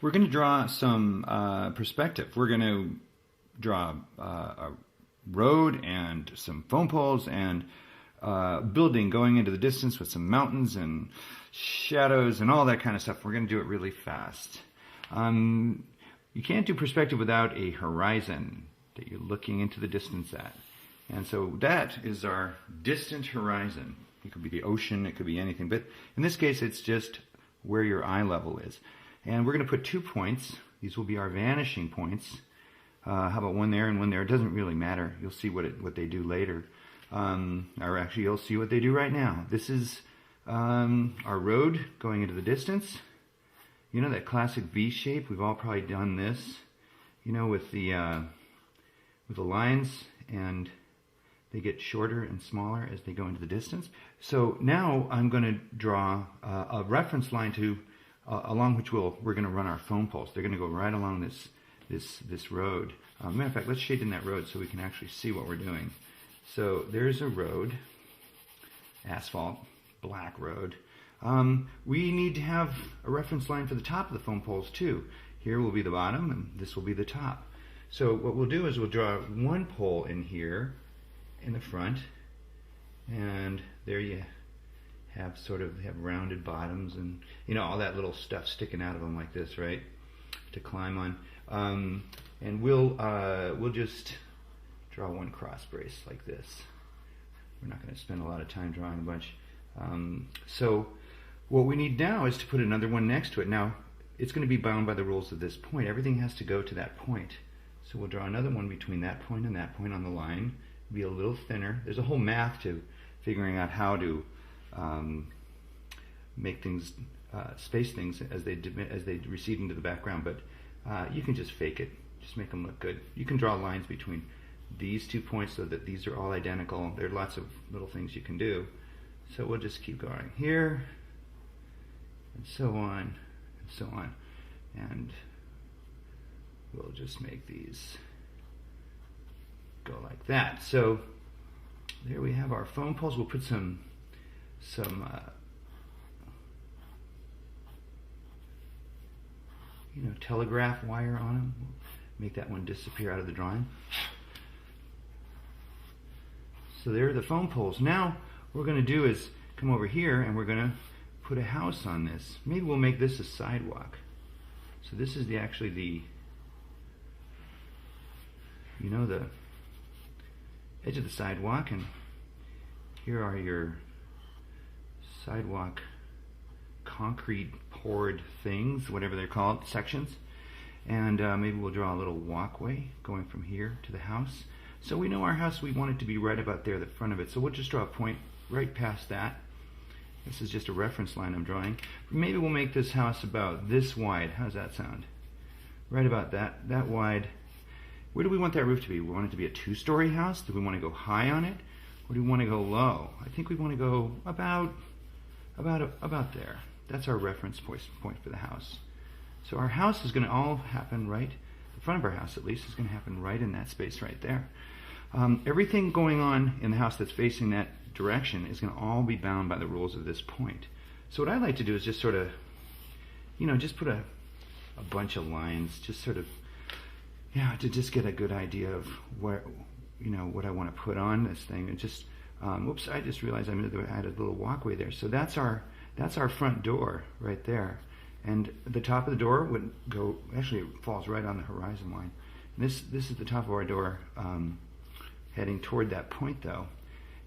We're going to draw some perspective. We're going to draw a road and some phone poles and building going into the distance with some mountains and shadows and all that kind of stuff. We're going to do it really fast. You can't do perspective without a horizon that you're looking into the distance at. And so that is our distant horizon. It could be the ocean, it could be anything, but in this case it's just where your eye level is. And we're going to put 2 points. These will be our vanishing points. How about one there and one there? It doesn't really matter. You'll see what they do later. Or actually you'll see what they do right now. This is our road going into the distance. You know that classic V shape? We've all probably done this. You know, with the lines, and they get shorter and smaller as they go into the distance. So now I'm going to draw a reference line to along which we're going to run our phone poles. They're going to go right along this road. Matter of fact, let's shade in that road so we can actually see what we're doing. So there's a road, asphalt, black road. We need to have a reference line for the top of the phone poles too. Here will be the bottom and this will be the top. So what we'll do is we'll draw one pole in here in the front, and there you have rounded bottoms and all that little stuff sticking out of them like this, right, to climb on. And we'll just draw one cross brace like this. We're not going to spend a lot of time drawing a bunch. So what we need now is to put another one next to it. Now it's going to be bound by the rules of this point. Everything has to go to that point. So we'll draw another one between that point and that point on the line. Be a little thinner. There's a whole math to figuring out how to make things, space things as they recede into the background. But you can just fake it. Just make them look good. You can draw lines between these 2 points so that these are all identical. There are lots of little things you can do. So we'll just keep going here, and so on, and so on. And we'll just make these go like that. So there we have our phone poles. We'll put some telegraph wire on them. We'll make that one disappear out of the drawing. So there are the phone poles. Now what we're going to do is come over here and we're going to put a house on this. Maybe we'll make this a sidewalk. So this is the edge of the sidewalk, and here are your sidewalk concrete poured things, whatever they're called, sections. And maybe we'll draw a little walkway going from here to the house. So we know our house, we want it to be right about there, the front of it. So we'll just draw a point right past that. This is just a reference line I'm drawing. Maybe we'll make this house about this wide. How does that sound? Right about that wide. Where do we want that roof to be? We want it to be a 2-story house? Do we want to go high on it? Or do we want to go low? I think we want to go about there. That's our reference point for the house. So our house is going to all happen right, the front of our house at least, is going to happen right in that space right there. Everything going on in the house that's facing that direction is going to all be bound by the rules of this point. So what I like to do is just sort of, just put a bunch of lines, just sort of, to just get a good idea of where, what I want to put on this thing. And just, whoops, I just realized I added a little walkway there. So that's our front door right there. And the top of the door would go, actually it falls right on the horizon line. And this is the top of our door, heading toward that point though.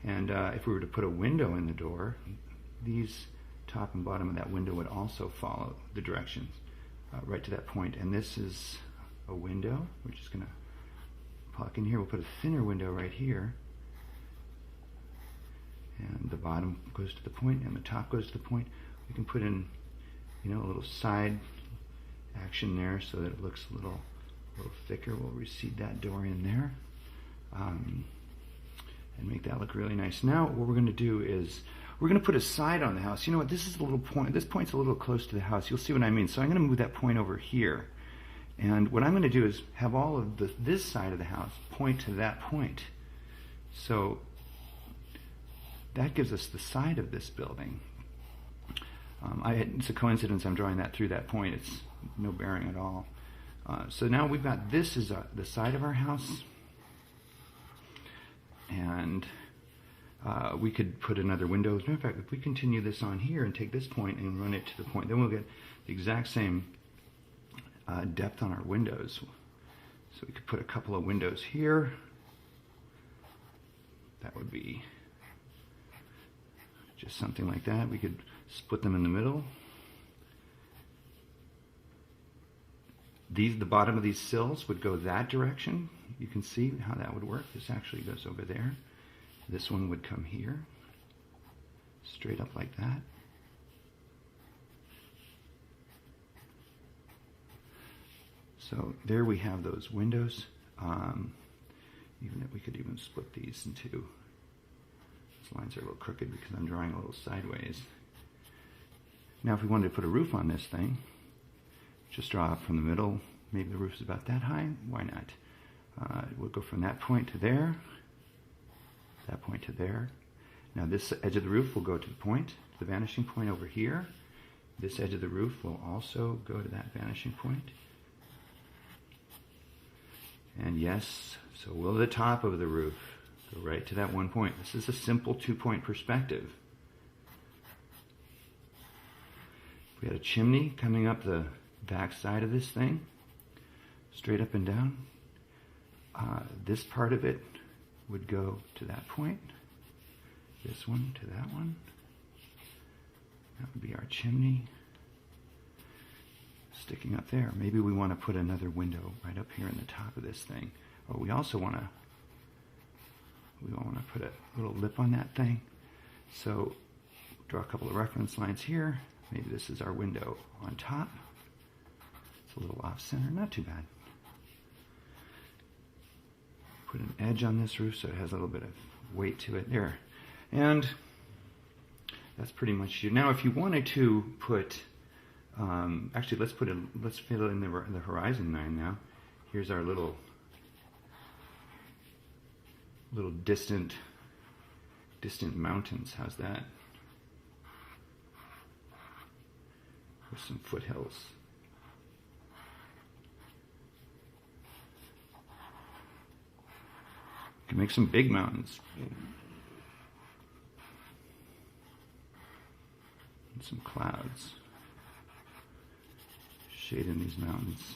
And if we were to put a window in the door, these top and bottom of that window would also follow the directions right to that point. And this is a window. We're just going to plug in here. We'll put a thinner window right here. And the bottom goes to the point and the top goes to the point. We can put in, a little side action there so that it looks a little thicker. We'll recede that door in there. And make that look really nice. Now what we're going to do is we're going to put a side on the house. You know what, this is a little point, this point's a little close to the house. You'll see what I mean. So I'm going to move that point over here. And what I'm going to do is have all of this side of the house point to that point. So that gives us the side of this building. It's a coincidence I'm drawing that through that point. It's no bearing at all. So now we've got this is the side of our house. And we could put another window. In fact, if we continue this on here and take this point and run it to the point, then we'll get the exact same depth on our windows. So we could put a couple of windows here. That would be just something like that. We could split them in the middle. The bottom of these sills would go that direction. You can see how that would work. This actually goes over there. This one would come here, straight up like that. So there we have those windows. Even if we could even split these in two. These lines are a little crooked because I'm drawing a little sideways. Now if we wanted to put a roof on this thing, just draw up from the middle. Maybe the roof's about that high. Why not? We'll go from that point to there, that point to there. Now this edge of the roof will go to the point, to the vanishing point over here. This edge of the roof will also go to that vanishing point. And yes, so will the top of the roof go right to that one point. This is a simple 2-point perspective. We had a chimney coming up the back side of this thing, straight up and down. This part of it would go to that point. This one to that one. That would be our chimney sticking up there. Maybe we want to put another window right up here in the top of this thing. Or we also want to put a little lip on that thing. So draw a couple of reference lines here. Maybe this is our window on top. It's a little off center, not too bad. Put an edge on this roof so it has a little bit of weight to it there. And that's pretty much it. Now if you wanted to put, actually let's fill in the horizon line now. Here's our little distant mountains. How's that? With some foothills. You can make some big mountains. And some clouds. Shade in these mountains.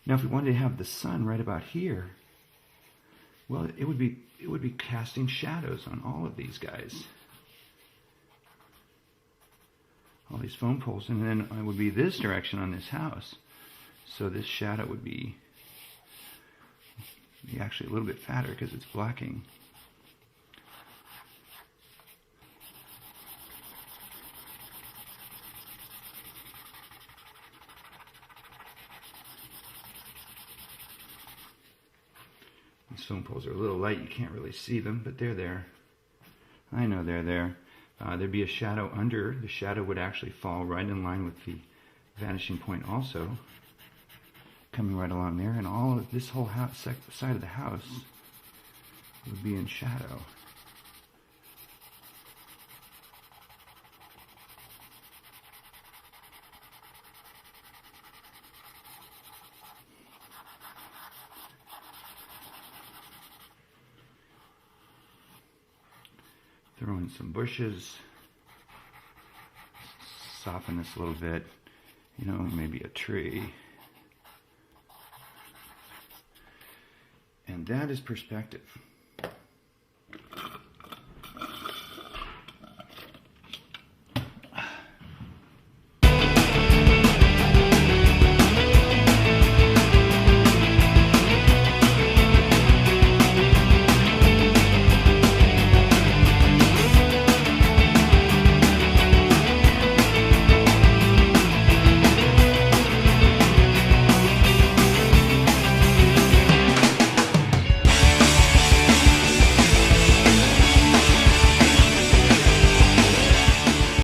Now, if we wanted to have the sun right about here, well, it would be casting shadows on all of these guys, all these phone poles, and then it would be this direction on this house. So this shadow would be actually a little bit fatter because it's blocking. These phone poles are a little light, you can't really see them, but they're there. I know they're there. There'd be a shadow under. The shadow would actually fall right in line with the vanishing point also, coming right along there, and all of this whole side of the house would be in shadow. Throw in some bushes, soften this a little bit, you know, maybe a tree. And that is perspective.